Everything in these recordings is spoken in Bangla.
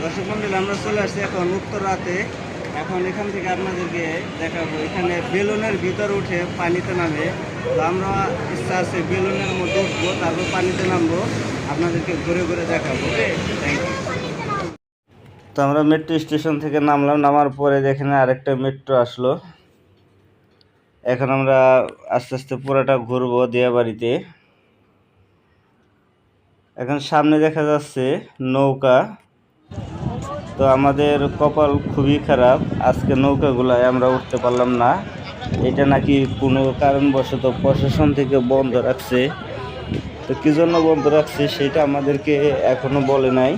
দর্শক মন্ডলী, আমরা চলে আসছি এখন উত্তরাতে। এখন এখান থেকে আপনাদেরকে দেখাবো এখানে বেলুনের ভিতর উঠে পানিতে নামে। তো আমরা ইচ্ছা আছে বেলুনের মধ্যে উঠবো, তারপর পানিতে নামবো, আপনাদেরকে ঘুরে ঘুরে দেখাবো। ওকে, থ্যাংক ইউ। তো আমরা মেট্রো স্টেশন থেকে নামলাম, নামার পরে দেখেন আরেকটা মেট্রো আসলো। এখন আমরা আস্তে আস্তে পুরোটা ঘুরবো দিয়াবাড়িতে। এখন সামনে দেখা যাচ্ছে নৌকা। তো আমাদের কপাল খুবই খারাপ, আজকে নৌকাগুলায় আমরা উঠতে পারলাম না। এটা নাকি কোনো কারণবশত প্রশাসন থেকে বন্ধ রাখছে। তো কী জন্য বন্ধ রাখছে সেটা আমাদেরকে এখনো বলে নাই।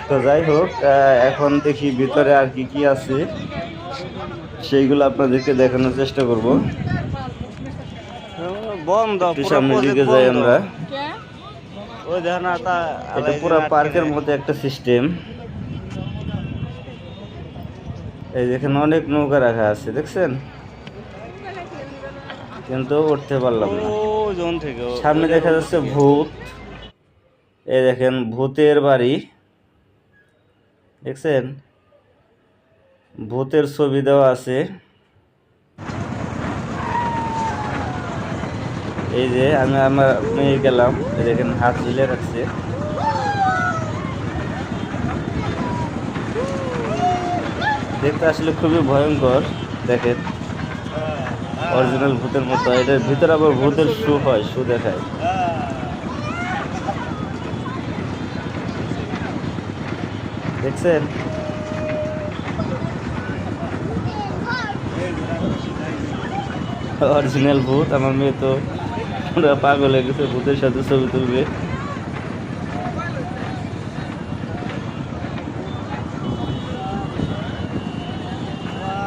তো যাই হোক, এখন দেখি ভিতরে আর কি কি আছে সেইগুলো আপনাদেরকে দেখানোর চেষ্টা করব। বন্ধ, সামনের দিকে যাই আমরা। এটা পুরো পার্কের মধ্যে একটা সিস্টেম। এই যেখানে অনেক নৌকা রাখা আছে, দেখছেন, কিন্তু উঠতে পারলাম না। সামনে দেখা যাচ্ছে ভূত। এই দেখেন ভূতের বাড়ি, দেখছেন, ভূতের ছবি দেওয়া আছে। এই যে আমি আমার মেয়ে গেলাম, দেখেন হাত ঝুলে রাখছে। দেখতে আসলে খুবই ভয়ঙ্কর, দেখেন অরিজিনাল ভূতের মতো। এটার ভিতরে আবার ভূতের শু হয়, শু দেখায়। দেখছেন, অরিজিনাল ভূত। আমার মেয়ে তো পুরো পাগল হয়ে গেছে, ভূতের সাথে ছবি তুলবে।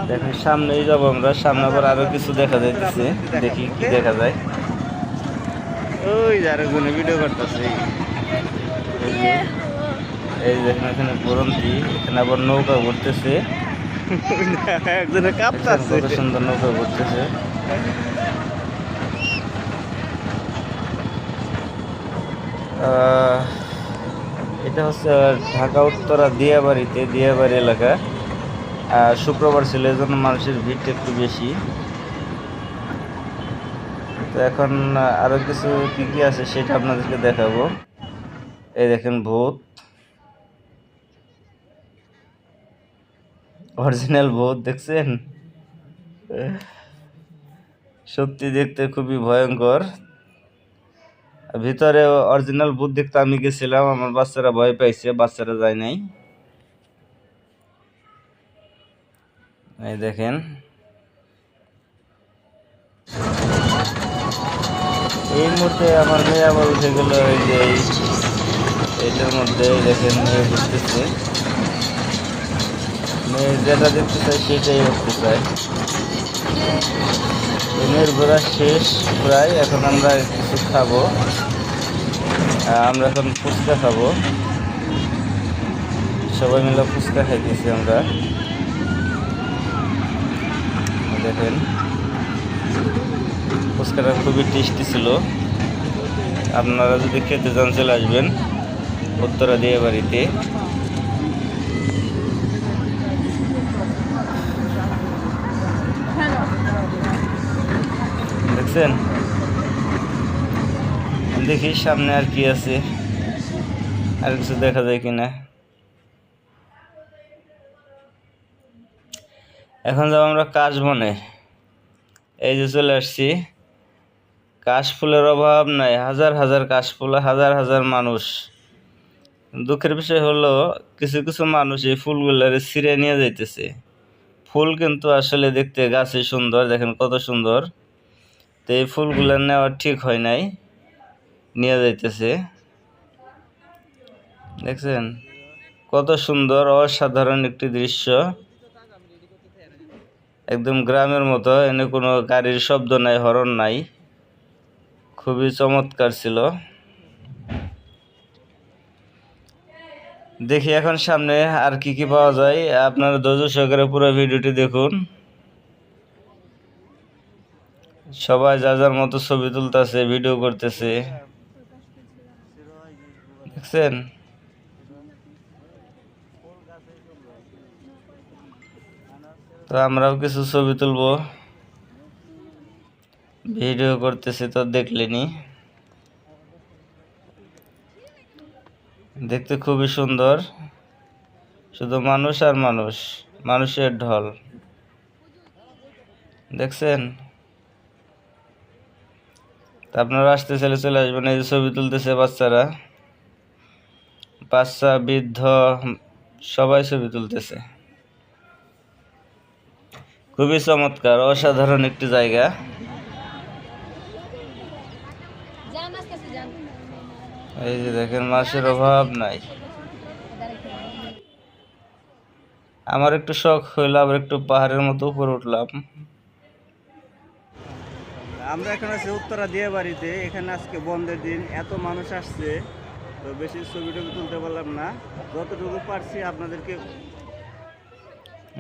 দেখেন সামনেই যাবো আমরা, সামনে আবার আরো কিছু দেখা যাইতেছে, দেখি কি দেখা যায়। ওই যারা গুনে ভিডিও করতেছে, এই দেখেন এখানে বরন্তি, এখানে আবার নৌকা ঘুরতেছে, কত সুন্দর নৌকা ঘুরতেছে। এটা হচ্ছে ঢাকা উত্তরা দিয়াবাড়িতে, দিয়াবাড়ি এলাকা। শুক্রবার ছিল, এই জন্য মানুষের ভিড়টা একটু বেশি। তো এখন আরো কিছু কি কি আছে সেটা আপনাদেরকে দেখাবো। এই দেখেন ভূত, অরিজিনাল ভূত, দেখছেন, সত্যি দেখতে খুবই ভয়ঙ্কর। ভিতরে অরিজিনাল ভূত দেখতে আমি গেছিলাম, আমার বাচ্চারা ভয় পাইছে, বাচ্চারা যায় নাই। এই দেখেন, এই মুহূর্তে আমার মেয়ে আবার উঠে গেল এই যে এইটার মধ্যে। দেখেন মেয়ে ঘুরতেছে, মেয়ে যেটা দেখতে চাই সেটাই উঠতে চায়। মেয়ের ঘোরা শেষ প্রায়, এখন আমরা কিছু খাবো। আমরা এখন ফুচকা খাবো, সবাই মিলে ফুচকা খাইতেছি আমরা। দেখেন ফুচকাটা খুবই টেস্টি ছিল। আপনারা যদি খেতে চান চলে আসবেন উত্তরা দিয়াবাড়িতে। দেখছেন, দেখি সামনে আর কি আছে, আর কিছু দেখা যায় কিনা। এখন যাবো আমরা কাশবনে। এই যে চলে আসছি, কাশফুলের অভাব নাই, হাজার হাজার কাশফুল, হাজার হাজার মানুষ। দুঃখের বিষয় হলো কিছু কিছু মানুষ এই ফুলগুলারে ছিঁড়ে নিয়ে যাইতেছে। ফুল কিন্তু আসলে দেখতে গাছে সুন্দর, দেখেন কত সুন্দর। তো এই ফুলগুলা নেওয়া ঠিক হয় নাই, নিয়ে যাইতেছে। দেখছেন কত সুন্দর, অসাধারণ একটি দৃশ্য, একদম গ্রামের মতো। এনে কোনো গাড়ির শব্দ নাই, হর্ন নাই, খুবই চমৎকার ছিল। দেখি এখন সামনে আর কি কি পাওয়া যায়। আপনারা ধৈর্য সহকারে পুরো ভিডিওটি দেখুন। সবাই যার যার মতো ছবি তুলতেছে, ভিডিও করতেছে, দেখছেন। তো আমরাও কিছু ছবি তুলবো, ভিডিও করতেছি, তো দেখলেনি। দেখতে খুবই সুন্দর, শুধু মানুষ আর মানুষ, মানুষের ঢল, দেখছেন? তা আপনারা আসতে চাইলে চলে আসবেন। এই যে ছবি তুলতেছে বাচ্চারা, বাচ্চা বৃদ্ধ সবাই ছবি তুলতেছে। খুবই চমৎকার, অসাধারণ একটি জায়গা। এই যে দেখেন, মাছের অভাব নাই। আমার একটু শখ হইলো, আবার একটু পাহাড়ের মতো উপরে উঠলাম। আমরা এখন আছি উত্তরা দিয়ে বাড়িতে। এখানে আজকে বন্ধের দিন, এত মানুষ আসছে, তো বেশি ছবি টবি তুলতে পারলাম না, যতটুকু পারছি আপনাদেরকে।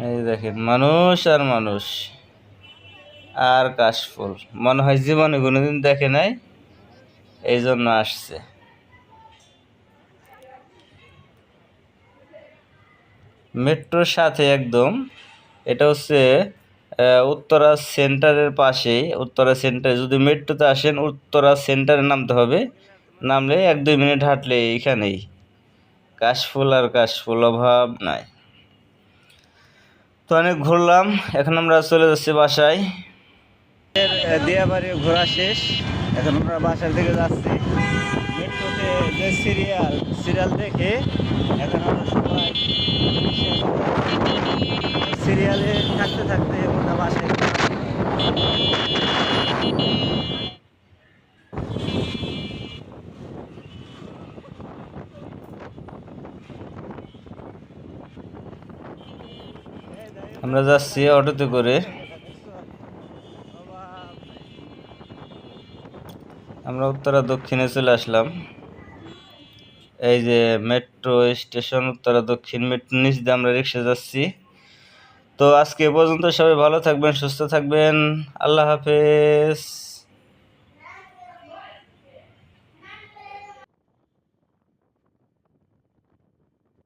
এই দেখেন, মানুষ আর মানুষ আর কাশফুল, মনে হয় জীবনে কোনোদিন দেখে নাই, এই জন্য আসছে। মেট্রোর সাথে একদম, এটা হচ্ছে উত্তরা সেন্টারের পাশেই। উত্তরা সেন্টারে যদি মেট্রোতে আসেন, উত্তরা সেন্টারে নামতে হবে, নামলে 1-2 মিনিট হাঁটলে এইখানেই কাশফুল আর কাশফুল, অভাব নাই। তো অনেক ঘুরলাম, এখন আমরা চলে যাচ্ছি বাসায়। দিয়াবাড়ি ঘোরা শেষ, এখন আমরা বাসার দিকে যাচ্ছি। মেট্রোতে যে সিরিয়াল দেখে এখন আমরা সবাই সিরিয়ালে থাকতে থাকতে আমরা বাসায়। আমরা যাচ্ছি অটোতে করে। আমরা উত্তরা দক্ষিণে চলে আসলাম। এই যে মেট্রো স্টেশন উত্তরা দক্ষিণ, মেট্রো নিচ দিয়ে আমরা রিক্সা যাচ্ছি। তো আজকে এ পর্যন্ত, সবাই ভালো থাকবেন, সুস্থ থাকবেন, আল্লাহ হাফেজ।